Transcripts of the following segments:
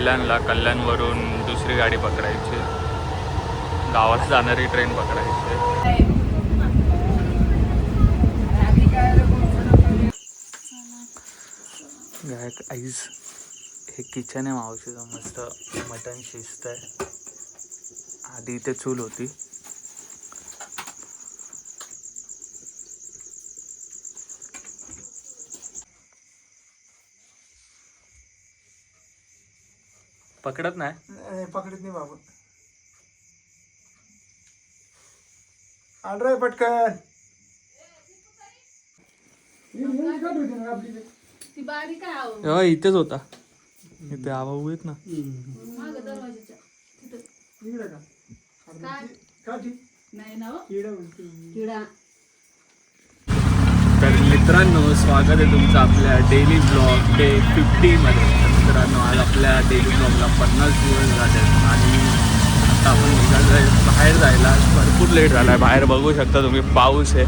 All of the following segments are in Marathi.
कल्याणला, कल्याणवरून दुसरी गाडी पकडायची, गावाला जाणारी ट्रेन पकडायची. गायक आईज हे किचन आहे मावशीचं, मस्त मटण शिजत आहे. आधी इथे चूल होती. पकडत नाही, पकडत नाही बाबा. आलराय पटकन. इथेच होता, इथे आवा येत ना. तर मित्रांनो, स्वागत आहे तुमचं आपल्या डेली ब्लॉग डे 50 मध्ये. मित्रांनो, आज आपल्या डेली ब्लॉगला 50 दिवस झाले आणि आता आपण निघालो आहे बाहेर जायला. भरपूर लेट झाला आहे, बाहेर बघू शकता तुम्ही, पाऊस आहे,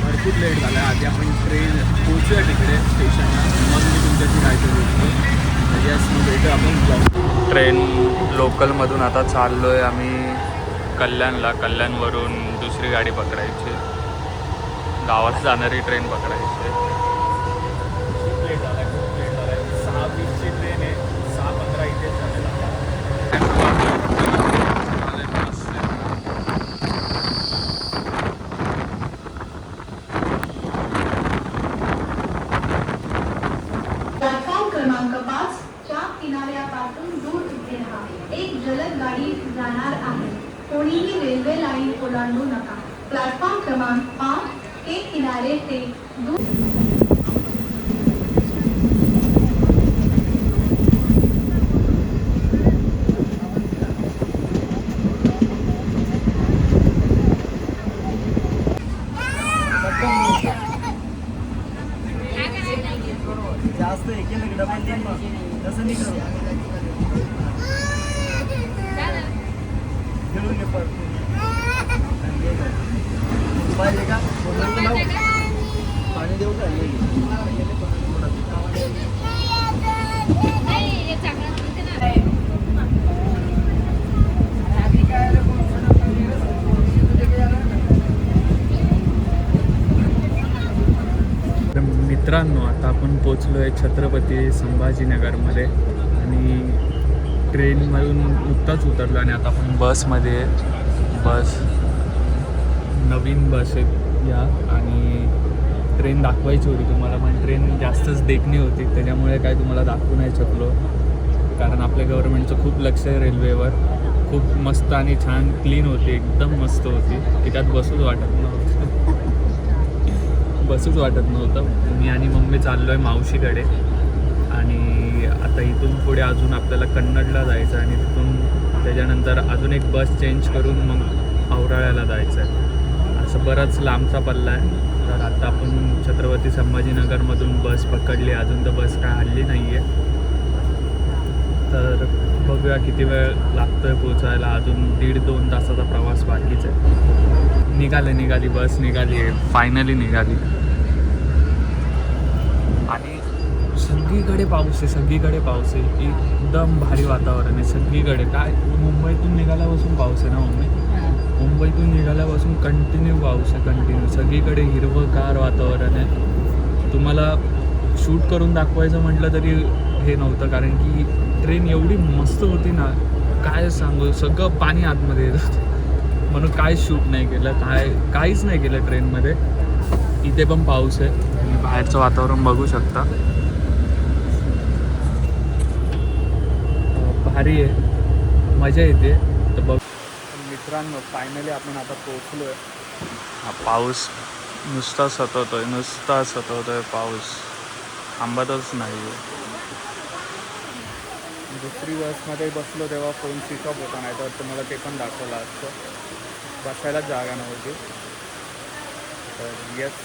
भरपूर लेट झाला आहे. आधी आपण ट्रेन पोहोचूया तिकडे स्टेशनला, मग मी तुमच्याशी जायचं भेटतो. यस, मग भेटू आपण ब्लॉग. ट्रेन लोकलमधून आता चाललो आहे आम्ही कल्याणला, कल्याणवरून दुसरी गाडी पकडायची, गावाला जाणारी ट्रेन पकडायची. खूप लेट झाला आहे, खूप लेट झाला आहे. 6:20ची ट्रेन आहे, 6:15 इथेच झालेला. प्लॅटफॉर्म क्रमांक 5 च्या किनाऱ्यापासून दूर उभे राहा. एक जलद गाडी जाणार आहे. कोणीही रेल्वे लाईन ओलांडू नका. प्लॅटफॉर्म क्रमांक 5 के किनारे से दूर. जास्त एकेला डबल देईन मग तसं नाही करू. घेऊन घे परत. पाहिजे का पाणी देऊ का? मित्रांनो, आता आपण पोचलो आहे छत्रपती संभाजीनगरमध्ये आणि ट्रेनमधून नुकताच उतरलो आणि आता आपण बसमध्ये आहे. बस नवीन बस आहे या, आणि ट्रेन दाखवायची होती तुम्हाला, पण ट्रेन जास्तच देखणी होती, त्याच्यामुळे काय तुम्हाला दाखवू नाही शकलो. कारण आपल्या गव्हर्नमेंटचं खूप लक्ष आहे रेल्वेवर. खूप मस्त आणि छान क्लीन होती, एकदम मस्त होती की त्यात बसूच वाटत नव्हतं. मी आणि मम्मी चाललो आहे मावशीकडे आणि आता इथून पुढे अजून आपल्याला कन्नडला जायचं आणि तिथून त्याच्यानंतर अजून एक बस चेंज करून मग औराळ्याला जायचं आहे. असं बराच लांबचा पल्ला आहे. तर आता आपण छत्रपती संभाजीनगरमधून बस पकडली, अजून तर बस काय हल्ली नाही आहे. तर बघूया किती वेळ लागतो आहे पोचायला. अजून 1.5-2 तासाचा प्रवास बाकीच आहे. निघाली बस, निघाली आहे, फायनली निघाली. आणि सगळीकडे पाऊस आहे, एकदम भारी वातावरण आहे सगळीकडे. काय मुंबईतून निघाल्यापासून पाऊस आहे ना मम्मी? मुंबईतून निघाल्यापासून कंटिन्यू पाऊस आहे, कंटिन्यू. सगळीकडे हिरवंगार वातावरण आहे. तुम्हाला शूट करून दाखवायचं म्हटलं तरी हे नव्हतं, कारण की ट्रेन एवढी मस्त होती ना, काय सांगू, सगळं पाणी आतमध्ये येत होतं, म्हणून काय शूट नाही केलं, काहीच नाही केलं ट्रेनमध्ये. इथे पण पाऊस आहे, तुम्ही बाहेरचं वातावरण बघू शकता, भारी आहे, मजा येते. तर बघ मित्रांनो, फायनली आपण आता पोहोचलो आहे. हा पाऊस नुसता सतवतोय पाऊस, थांबतच नाही आहे. दुसरी बसमध्ये बसलो तेव्हा फोन स्विच ऑफ होता, नाही तर तुम्हाला ते पण दाखवलं असतं. बसायलाच जागा नव्हती. तर येस,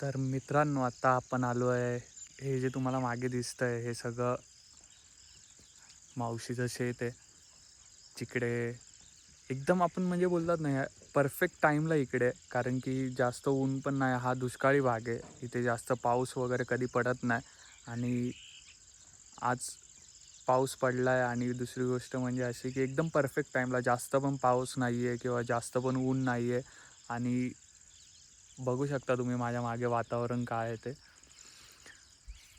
तर मित्रांनो, आता आपण आलो आहे, हे जे तुम्हाला मागे दिसतंय हे सगळं मावशीचं शेत आहे. तिकडे एकदम आपण म्हणजे बोलतात ना, परफेक्ट टाईमला इकडे, कारण की जास्त ऊन पण नाही, हा दुष्काळी भाग आहे, इथे जास्त पाऊस वगैरे कधी पडत नाही. आणि आज पाऊस पडला आहे. आणि दुसरी गोष्ट म्हणजे अशी की एकदम परफेक्ट टाईमला, जास्त पण पाऊस नाही आहे किंवा जास्त पण ऊन नाही आहे. आणि बघू शकता तुम्ही माझ्या मागे वातावरण काय आहे ते.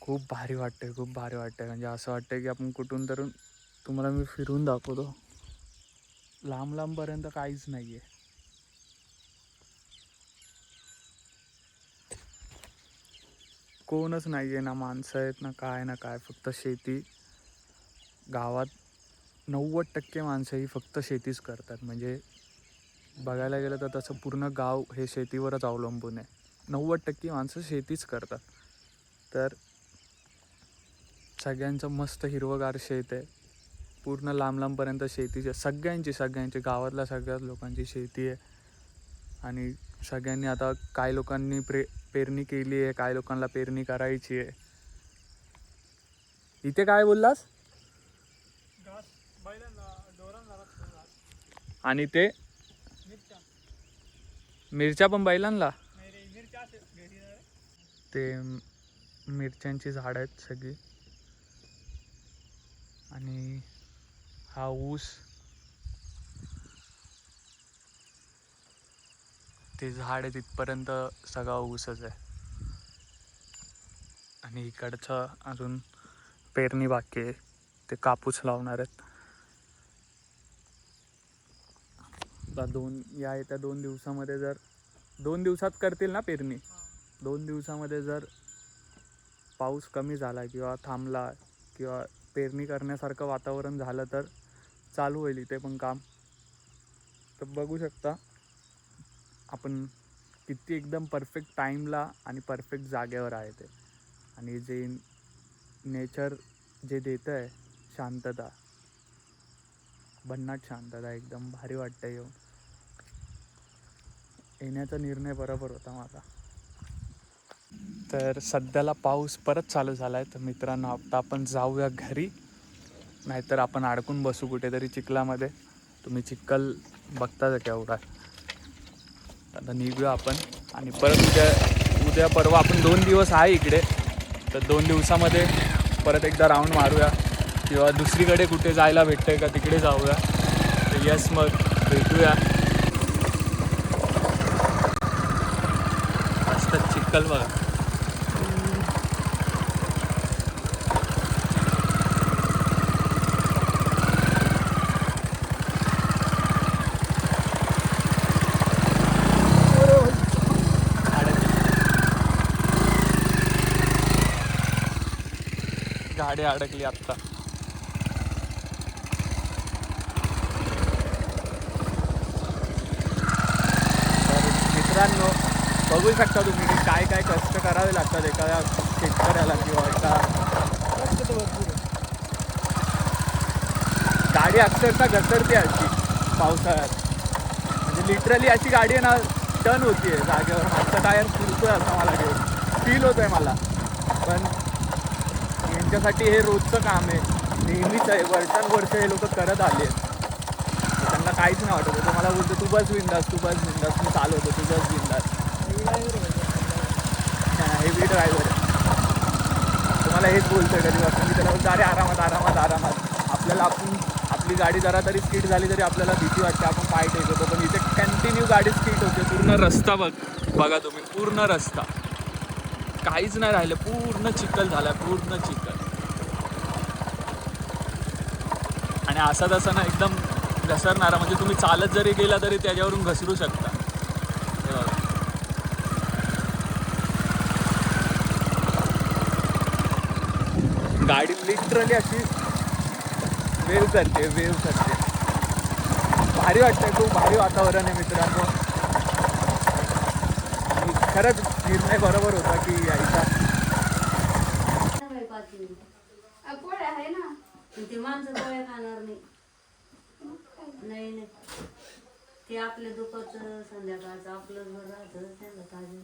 खूप भारी वाटते, खूप भारी वाटते. म्हणजे असं वाटतं की आपण कुठून तर, तुम्हाला मी फिरून दाखवतो, लांब लांबपर्यंत काहीच नाही आहे. कोणच नाही आहे, ना माणसं आहेत ना काय, फक्त शेती. गावात 90% माणसं ही फक्त शेतीच करतात. म्हणजे बघायला गेलं तर तसं पूर्ण गाव हे शेतीवरच अवलंबून आहे. 90% माणसं शेतीच करतात. तर सगळ्यांचं मस्त हिरवंगार शेत आहे. पूर्ण लांब लांबपर्यंत शेतीचे सगळ्यांची गावातल्या सगळ्याच लोकांची शेती आहे. आणि सगळ्यांनी आता काही लोकांनी पेरणी केली आहे, काही लोकांना पेरणी करायची आहे. इथे काय बोललास? आणि ते मिरच्या पण बैलांना, ते मिरच्यांची झाडं आहेत सगळी. आणि हा ऊस, ते झाड आहे तिथपर्यंत सगळा ऊसच आहे. आणि इकडचं अजून पेरणी बाकी आहे, ते कापूस लावणार आहेत. येत्या 2 दिवसामध्ये, जर 2 दिवसात करतील ना पेरणी, 2 दिवसामध्ये जर पाऊस कमी झाला किंवा थांबला किंवा पेरणी करण्यासारखं वातावरण झालं तर चालू होईल इथे पण काम. तर बघू शकता आपण किती एकदम परफेक्ट टाईमला आणि परफेक्ट जागेवर आहे ते. आणि जे नेचर जे देतं आहे शांतता, भन्नाट शांतता, एकदम भारी वाटतं येऊन. येण्याचा निर्णय बरोबर होता माझा. तर सध्याला पाऊस परत चालू झाला आहे. तर मित्रांनो, आता आपण जाऊया घरी, नाहीतर आपण अडकून बसू कुठेतरी चिखलामध्ये. तुम्ही चिखल बघताच केवढा. आता निघूया आपण. आणि परत उद्या परवा आपण 2 दिवस आहे इकडे. तर 2 दिवसामध्ये परत एकदा राऊंड मारूया, किंवा दुसरीकडे कुठे जायला भेटतंय का तिकडे जाऊया. तर यस, मग भेटूया. मस्त चिखल बघा. गाडी अडकली आत्ता. तर मित्रांनो, बघू शकता तुम्ही की काय काय कष्ट करावे लागतात एखाद्या शेतकऱ्याला किंवा एका. गाडी अक्षरशः घसरते अशी पावसाळ्यात. म्हणजे लिटरली अशी गाडी आहे ना, टर्न होती आहे जागेवर. मागचा टायर फिरतोय असं मला फील होत आहे मला. पण यांच्यासाठी हे रोजचं काम आहे, नेहमीच आहे, वर्षानुवर्ष हे लोक करत आले. त्यांना काहीच नाही वाटत. तो मला बोलतो तू बस बिंदास, तू चालवतो, तू बस बिंदास. हेवी ड्रायव्हर आहे. तुम्हाला हेच बोलतोय कधी वाटतं. मी त्याला बोलतो अरे आरामात. आपल्याला आपली गाडी जरा तरी स्किड झाली तरी आपल्याला भीती वाटते, आपण पाय टेकतो. पण इथे कंटिन्यू गाडी स्किड होते. पूर्ण रस्ता बघा तुम्ही, पूर्ण रस्ता, काहीच नाही राहिलं, पूर्ण चिखल झाला, पूर्ण चिखल. आणि असा तसा ना एकदम घसरणारा, म्हणजे तुम्ही चालत जरी गेला तरी त्याच्यावरून घसरू शकता. हे बघा, गाडी लिटरली अशी वेव्ह करते. भारी वाटतंय, खूप भारी वातावरण आहे मित्रांनो. आणि खरंच निर्णय बरोबर होता की यायचा. पोळ्या आहे ना, ते माणसं पोळ्या खाणार नाही. ते आपल्या दुपारचं संध्याकाळचं आपलं घर राहतं, त्यांना ताजे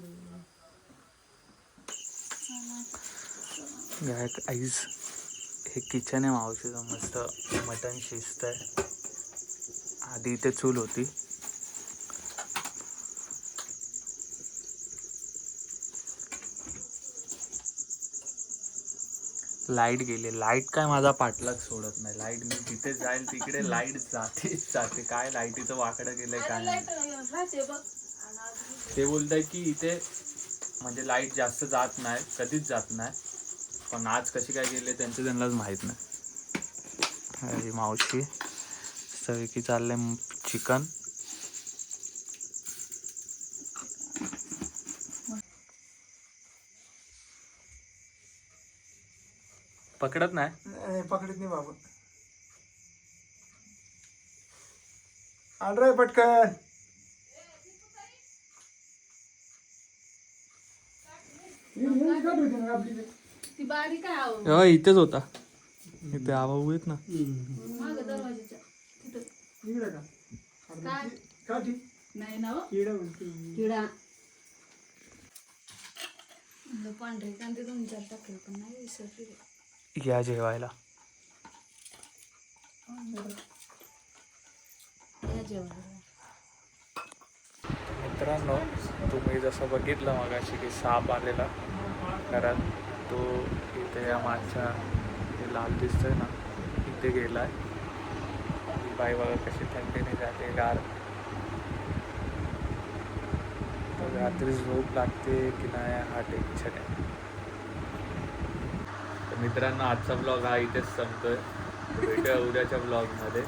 आईज हे किचन आहे मावशीचं, मस्त मटण शिजत आहे. आधी इथे चूल होती. लाईट गेली. लाईट काय माझा पाठलाग सोडत नाही. लाईट मी जिथे जाईल तिकडे लाईट जातेच जाते. काय लाईटीचं वाकडं गेलंय काय नाही. ते बोलताय की इथे म्हणजे लाईट जास्त जात नाही, कधीच जात नाही. पण आज कशी काय गेले त्यांचं त्यांनाच माहीत नाही. अरे मावशी सगळी चालले चिकन. पकडत नाही. पकडत नाही बाबा. आण रे पटकन. ती बारी काय आहो हो इथेच होता. इथे आवा येत ना. माग दरवाजाच्या तिथं इकडे का? काय काठी नाही ना हो. किडा म्हणते. किडा म्हणलं पांढरे कांदे 2-4 टाकले पण नाही विसरले. या जेवायला. या जेवण मित्रांनो तुम्ही जसं बघितलं मगाशी की साप आलेला घरात, तो इथे या मागच्या हे लाल दिसतंय ना इथे गेलाय. ही बाई बघा कशी थंडीने जाते गार. तर रात्री झोप लागते की नाही हा टेन्शन आहे. तर मित्रांनो आजचा ब्लॉग हा इथेच संपतोय. भेटूया उद्याच्या ब्लॉगमध्ये.